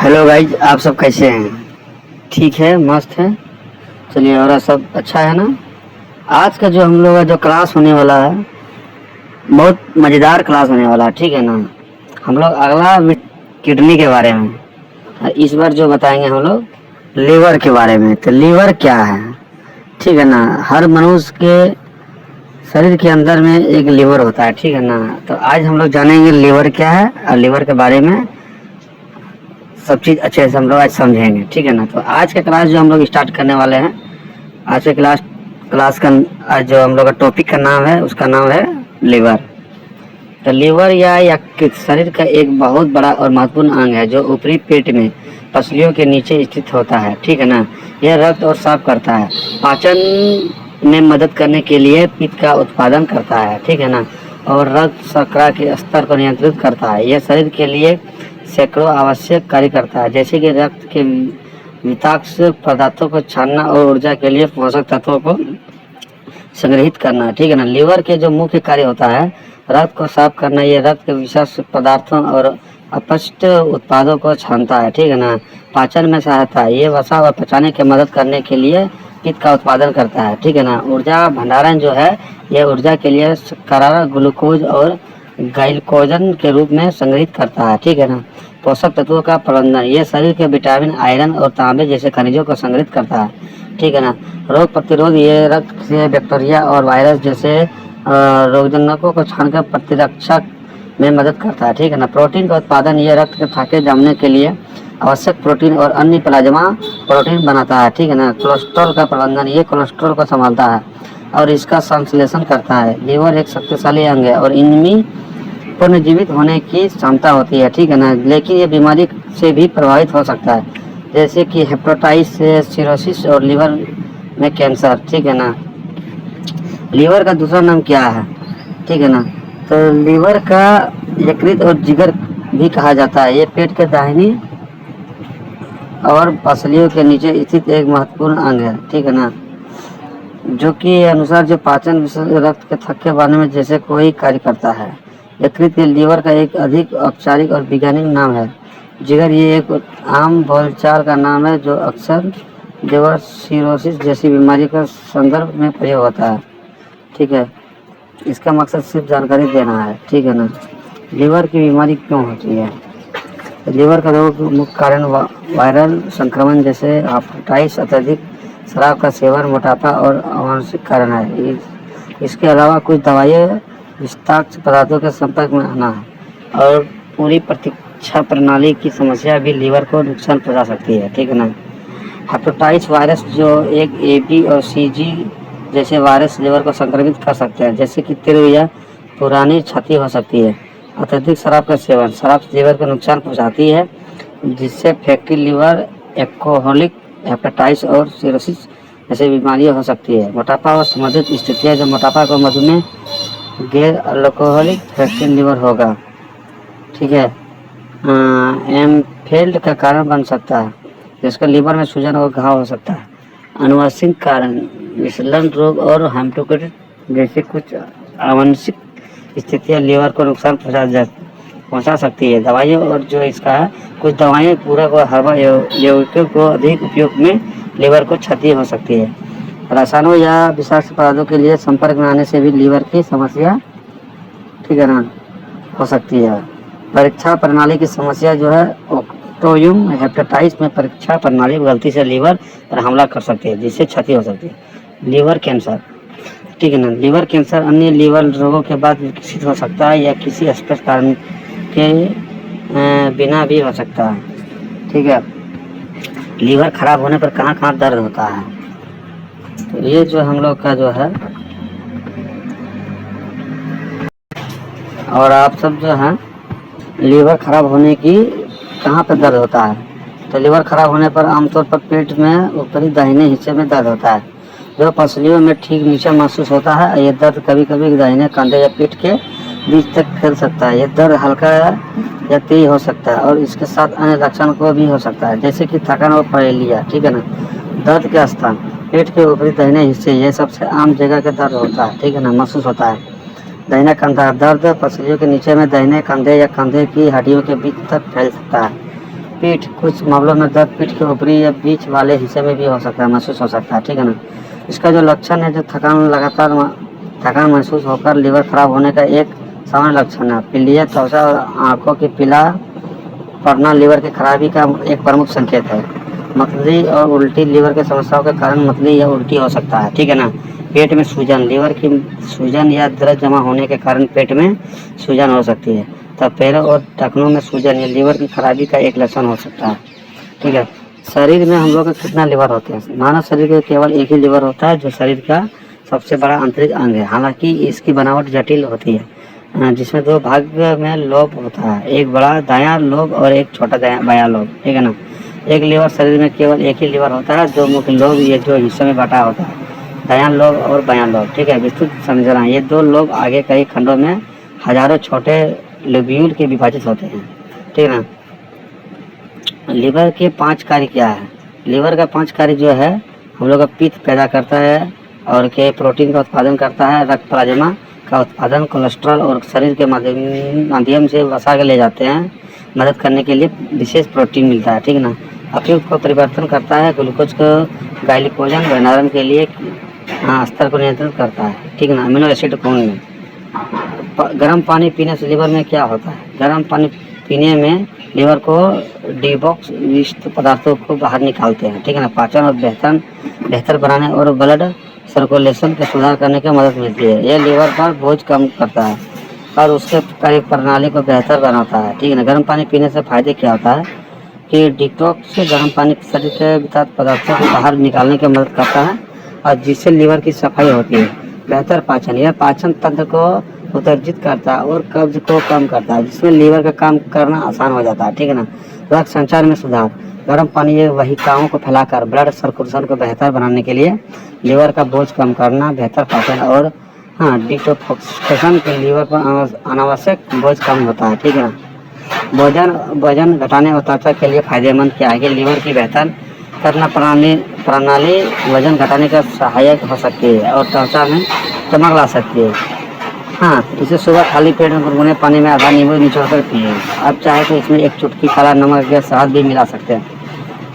Hello guys, आप सब कैसे हैं? ठीक है, मस्त है। चलिए, और सब अच्छा है ना? आज का जो हम लोग का जो क्लास होने वाला है, बहुत मज़ेदार क्लास होने वाला है। ठीक है ना? हम लोग अगला किडनी के बारे में, इस बार जो बताएंगे हम लोग लीवर के बारे में। तो लीवर क्या है? ठीक है ना? हर मनुष्य के शरीर के अंदर में एक लीवर होता है। ठीक है ना? तो आज हम लोग जानेंगे लीवर क्या है और लीवर के बारे में सब चीज़ अच्छे से हम लोग आज समझेंगे। ठीक है ना? तो आज का क्लास जो हम लोग स्टार्ट करने वाले हैं, आज के क्लास क्लास का आज जो हम लोग का टॉपिक का नाम है, उसका नाम है लीवर। तो लीवर या शरीर का एक बहुत बड़ा और महत्वपूर्ण अंग है जो ऊपरी पेट में पसलियों के नीचे स्थित होता है। ठीक है ना? यह रक्त और साफ करता है, पाचन में मदद करने के लिए पित्त का उत्पादन करता है। ठीक है ना? और रक्त शर्करा के स्तर को नियंत्रित करता है। यह शरीर के लिए सैकड़ों आवश्यक कार्य करता है, जैसे कि रक्त के विषाक्त पदार्थों को छानना और ऊर्जा के लिए पोषक तत्वों को संग्रहित करना। ठीक है ना? लीवर के जो मुख्य कार्य होता है, रक्त को साफ करना। ये रक्त के विषाक्त पदार्थों और अपशिष्ट उत्पादों को छानता है। ठीक है ना? पाचन में सहायता, ये वसा और पचाने की मदद करने के लिए पित्त का उत्पादन करता है। ठीक है ना? ऊर्जा भंडारण जो है, यह ऊर्जा के लिए शर्करा, ग्लूकोज और ग्लाइकोजन के रूप में संग्रहित करता है। ठीक है ना? पोषक तत्वों का प्रबंधन, ये शरीर के विटामिन, आयरन और तांबे जैसे खनिजों को संग्रहित करता है। ठीक है ना? रोग प्रतिरोध, ये रक्त से बैक्टीरिया और वायरस जैसे रोगजनकों को छानकर प्रतिरक्षा में मदद करता है। ठीक है ना? प्रोटीन का उत्पादन, ये रक्त के थाके जमने के लिए आवश्यक प्रोटीन और अन्य प्लाज्मा प्रोटीन बनाता है। ठीक है ना? कोलेस्ट्रॉल का प्रबंधन, ये कोलेस्ट्रॉल को संभालता है और इसका संश्लेषण करता है। लीवर एक शक्तिशाली अंग है और इनमें पुनर्जीवित होने की क्षमता होती है। ठीक है ना? लेकिन ये बीमारी से भी प्रभावित हो सकता है, जैसे कि हेपेटाइटिस, सिरोसिस और लीवर में कैंसर। ठीक है ना? लीवर का दूसरा नाम क्या है? ठीक है ना? तो लीवर का यकृत और जिगर भी कहा जाता है। ये पेट के दाहिनी और पसलियों के नीचे स्थित एक महत्वपूर्ण अंग है। ठीक है ना? जो कि अनुसार जो पाचन, रक्त के थक्के बनाने में जैसे कोई कार्य करता है। यकृत के लीवर का एक अधिक औपचारिक और वैज्ञानिक नाम है। जिगर, ये एक आम बोलचाल का नाम है जो अक्सर लीवर सिरोसिस जैसी बीमारी के संदर्भ में प्रयोग होता है। ठीक है? इसका मकसद सिर्फ जानकारी देना है। ठीक है ना? लीवर की बीमारी क्यों होती है? तो लीवर का रोग मुख्य कारण वायरल संक्रमण जैसे हेपेटाइटिस, अत्यधिक शराब का सेवन, मोटापा और आनुवंशिक कारण है। इसके अलावा कुछ दवाइयाँ विषाक्त पदार्थों के संपर्क में आना है और पूरी प्रतिरक्षा प्रणाली की समस्या भी लीवर को नुकसान पहुंचा सकती है। ठीक है ना? हेपेटाइटिस वायरस, जो एक AB और CG जैसे वायरस लीवर को संक्रमित कर सकते हैं, जैसे कि तिल या पुरानी क्षति हो सकती है। अत्यधिक शराब का सेवन, शराब लीवर को नुकसान पहुंचाती है, जिससे फैटी लीवर, एल्कोहलिक हेपेटाइटिस और सिरोसिस जैसी बीमारियां हो सकती है। मोटापा और संबंधित स्थितियां, जो मोटापा को मधुमेह, गैर अल्कोहलिक फैटी लीवर होगा। ठीक है? एम्फेल्ड का कारण बन सकता है, जिसका लीवर में सूजन और घाव हो सकता है। आनुवंशिक कारण, विशलन रोग और हेपेटाइटिस जैसे कुछ आनुवंशिक स्थितियां लीवर को नुकसान पहुंचा सकती है। दवाइयों और जो इसका है, कुछ दवाएं पूरक और हर्बल यौगिकों को अधिक उपयोग में लीवर को क्षति हो सकती है। रसायनों या विषाक्त पदार्थों के लिए संपर्क में आने से भी लीवर की समस्या, ठीक है ना, हो सकती है। परीक्षा प्रणाली की समस्या जो है, ऑटोइम्यून हेपेटाइटिस में परीक्षा प्रणाली गलती से लीवर पर हमला कर सकती है, जिससे क्षति हो सकती है। लीवर कैंसर, ठीक है ना? लीवर कैंसर अन्य लीवर रोगों के बाद विकसित हो सकता है या किसी स्पष्ट कारण के बिना भी हो सकता है। ठीक है? लीवर खराब होने पर कहाँ कहाँ दर्द होता है? तो ये जो हम लोग का जो है, और आप सब जो है, लीवर खराब होने की कहाँ पर दर्द होता है? तो लीवर खराब होने पर आमतौर पर पेट में ऊपरी दाहिने हिस्से में दर्द होता है, जो पसलियों में ठीक नीचे महसूस होता है। ये दर्द कभी कभी दाहिने कंधे या पीठ के बीच तक फैल सकता है। ये दर्द हल्का या तेज हो सकता है और इसके साथ अन्य लक्षण को भी हो सकता है, जैसे कि थकान और पहेलिया। ठीक है ना? दर्द के स्थान, पेट के ऊपरी दाहिने हिस्से, यह सबसे आम जगह के दर्द होता है। ठीक है ना? महसूस होता है। दाहिना कंधा, दर्द पसलियों के नीचे में दाहिने कंधे या कंधे की हड्डियों के बीच तक फैल सकता है। पीठ, कुछ मामलों में दर्द पीठ के ऊपरी या बीच वाले हिस्से में भी हो सकता है, महसूस हो सकता है, ठीक है ना। इसका जो लक्षण है, जो थकान महसूस होकर लीवर खराब होने का एक सामान्य लक्षण है। पीलिया त्वचा और आंखों की पीला पड़ना लीवर की खराबी का एक प्रमुख संकेत है। मतली और उल्टी, लीवर के समस्याओं के कारण मतली या उल्टी हो सकता है, ठीक है ना। पेट में सूजन, लीवर की सूजन या दर्द जमा होने के कारण पेट में सूजन हो सकती है। तब पैरों और टखनों में सूजन या लीवर की खराबी का एक लक्षण हो सकता है, ठीक है। शरीर में हम लोग का कितना लीवर होते हैं? मानव शरीर में केवल एक ही लीवर होता है, जो शरीर का सबसे बड़ा आंतरिक अंग है। हालांकि इसकी बनावट जटिल होती है, जिसमें दो भाग में लोब होता है, एक बड़ा दायां लोब और एक छोटा बायां लोब, ठीक है ना। एक लीवर शरीर में केवल एक ही लीवर होता है, जो मुख्य लोब ये जो हिस्से में बटा होता है, दायां लोब और बायां लोब, ठीक है। विस्तृत समझना, ये दो लोब आगे कई खंडों में हजारों छोटे लोब्यूल के विभाजित होते हैं, ठीक है ना। लीवर के 5 कार्य क्या है? लीवर का 5 कार्य जो है, हम लोग का पित्त पैदा करता है और के प्रोटीन का उत्पादन करता है, रक्त प्लाज्मा का उत्पादन, कोलेस्ट्रॉल और शरीर के माध्यम से वसा के ले जाते हैं, मदद करने के लिए विशेष प्रोटीन मिलता है, ठीक है ना। अपयुक्त को परिवर्तन करता है, ग्लूकोज को ग्लाइकोजन भंडारण के लिए स्तर को नियंत्रित करता है, ठीक है ना। अमीनो एसिड खून में। गर्म पानी पीने से लीवर में क्या होता है? गर्म पानी पीने में लीवर को डिबॉक्स विषिक्त पदार्थों को बाहर निकालते हैं, ठीक है ना। पाचन और बेहतर बनाने और ब्लड सर्कुलेशन के सुधार करने की मदद मिलती है। यह लीवर पर बोझ कम करता है और उसके कार्य प्रणाली को बेहतर बनाता है, ठीक है ना। गर्म पानी पीने से फायदे क्या होता है कि डिटॉक्स से गर्म पानी शरीर के विषाक्त पदार्थों को बाहर निकालने की मदद करता है और जिससे लीवर की सफाई होती है। बेहतर पाचन, यह पाचन तंत्र को उत्तेजित करता है और कब्ज को कम करता है, जिसमें लीवर का काम करना आसान हो जाता है, ठीक है ना। रक्त संचार में सुधार, गर्म पानी ये वाहिकाओं को फैलाकर ब्लड सर्कुलेशन को बेहतर बनाने के लिए लीवर का बोझ कम करना, बेहतर पाचन और डिटॉक्सिफिकेशन के लीवर पर अनावश्यक बोझ कम होता है, ठीक है ना। वजन घटाने और त्वचा के लिए फायदेमंद क्या है कि लीवर की बेहतर करना प्रणाली वजन घटाने का सहायक हो सकती है और त्वचा में चमक ला सकती है। हाँ, इसे सुबह खाली पेट में गुनगुने पानी में आधा नींबू निचोड़ कर पिए। आप चाहे तो इसमें एक चुटकी काला नमक या शहद भी मिला सकते हैं।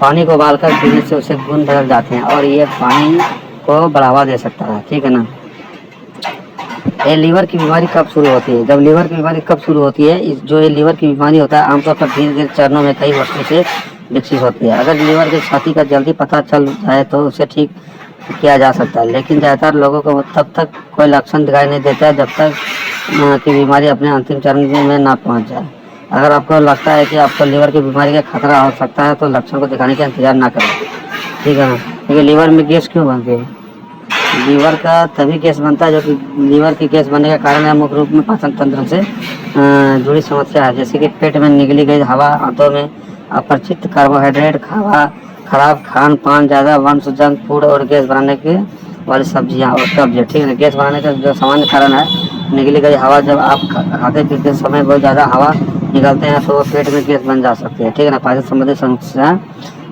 पानी को उबालकर पीने से उससे गुण बदल जाते हैं और ये पानी को बढ़ावा दे सकता है, ठीक है ना। ये लीवर की बीमारी कब शुरू होती है? जब लीवर की बीमारी कब शुरू होती है? जो ये लीवर की बीमारी होता है आमतौर पर धीरे धीरे चरणों में कई वर्षों से विकसित होती है। अगर लीवर की क्षति का जल्दी पता चल जाए तो उसे ठीक किया जा सकता है, लेकिन ज़्यादातर लोगों को तब तक कोई लक्षण दिखाई नहीं देता है जब तक कि बीमारी अपने अंतिम चरण में ना पहुंच जाए। अगर आपको लगता है कि आपको लीवर की बीमारी का खतरा हो सकता है तो लक्षण को दिखाने का इंतजार ना करें, ठीक है ना। क्योंकि लीवर में गैस क्यों बनती है? लीवर का तभी गैस बनता है जो कि लीवर की गैस बनने का कारण है मुख्य रूप में पाचन तंत्र से जुड़ी समस्या है, जैसे कि पेट में निकली गई हवा, आंतों में अपरिचित कार्बोहाइड्रेट, खराब खान पान, ज़्यादा वंश, जंक फूड और गैस बनाने के वाली सब्जियां और कब्ज, ठीक है ना। गैस बनाने का जो सामान्य कारण है निकली गई हवा। जब आप खाते पीते समय बहुत ज़्यादा हवा निकलते हैं तो पेट में गैस बन जा सकती है, ठीक है ना। पाचन संबंधी समस्या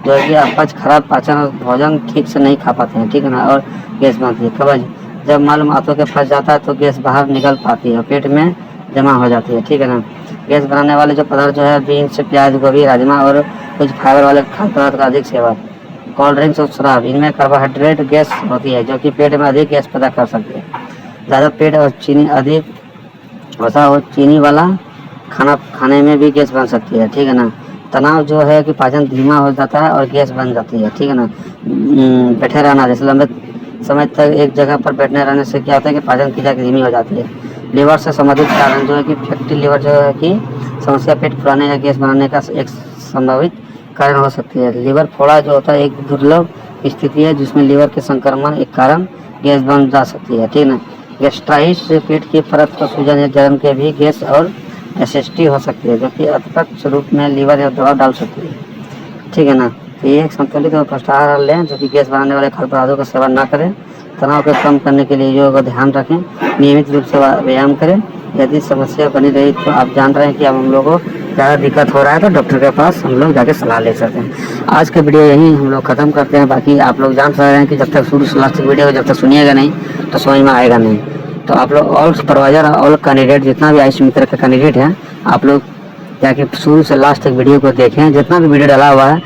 जो है कि अपच, खराब पाचन और भोजन ठीक से नहीं खा पाते हैं, ठीक है ना, और गैस बनती है। कब्ज, जब मल माथों के फंस जाता है तो गैस बाहर निकल पाती है, पेट में जमा हो जाती है, ठीक है ना। गैस बनाने वाले जो पदार्थ जो है बीन्स, प्याज, गोभी, राजमा और कुछ फाइबर वाले खाद्य पदार्थ का अधिक सेवन। कोल्ड ड्रिंक्स और शराब, इनमें कार्बोहाइड्रेट गैस होती है जो कि पेट में अधिक गैस पैदा कर सकती है। ज़्यादा पेट और चीनी अधिक वसा और चीनी वाला खाना खाने में भी गैस बन सकती है, ठीक है ना। तनाव जो है कि पाचन धीमा हो जाता है और गैस बन जाती है, ठीक है ना। बैठे रहना, जैसे लंबे समय तक एक जगह पर बैठने रहने से क्या होता है कि पाचन क्रिया धीमी हो जाती है। लीवर से संबंधित कारण जो है कि फैटी लीवर जो है कि समस्या पेट फुलाने या गैस बनाने का एक संभावित कारण हो सकती है। लीवर फोड़ा जो होता है एक दुर्लभ स्थिति है जिसमें लीवर के संक्रमण एक कारण गैस बन जा सकती है, ठीक है ना। गैस्ट्राइटिस से पेट की परत को सूजन या जलन के भी गैस और एसिडिटी हो सकती है जो कि अत्यधिक रूप में लीवर या दबाव डाल सकती है, ठीक है ना। तो ये एक संतुलित और पुष्ट आहार लें जो कि गैस बनाने वाले खाद्य पदार्थों का सेवन ना करें। तनाव को कम करने के लिए योग का ध्यान रखें, नियमित रूप से व्यायाम करें। यदि समस्या बनी रही तो आप जान रहे हैं कि अब हम लोगों को ज़्यादा दिक्कत हो रहा है तो डॉक्टर के पास हम लोग जाके सलाह ले सकते हैं। आज का वीडियो यहीं हम लोग ख़त्म करते हैं। बाकी आप लोग जान सकते हैं कि जब तक शुरू से लास्ट तक वीडियो जब तक सुनिएगा नहीं तो समझ में आएगा नहीं। तो आप लोग ऑल सुपरवाइजर, ऑल कैंडिडेट, जितना भी आयुष मित्र का कैंडिडेट है, आप लोग ताकि शुरू से लास्ट तक वीडियो को देखें, जितना भी वीडियो डाला हुआ है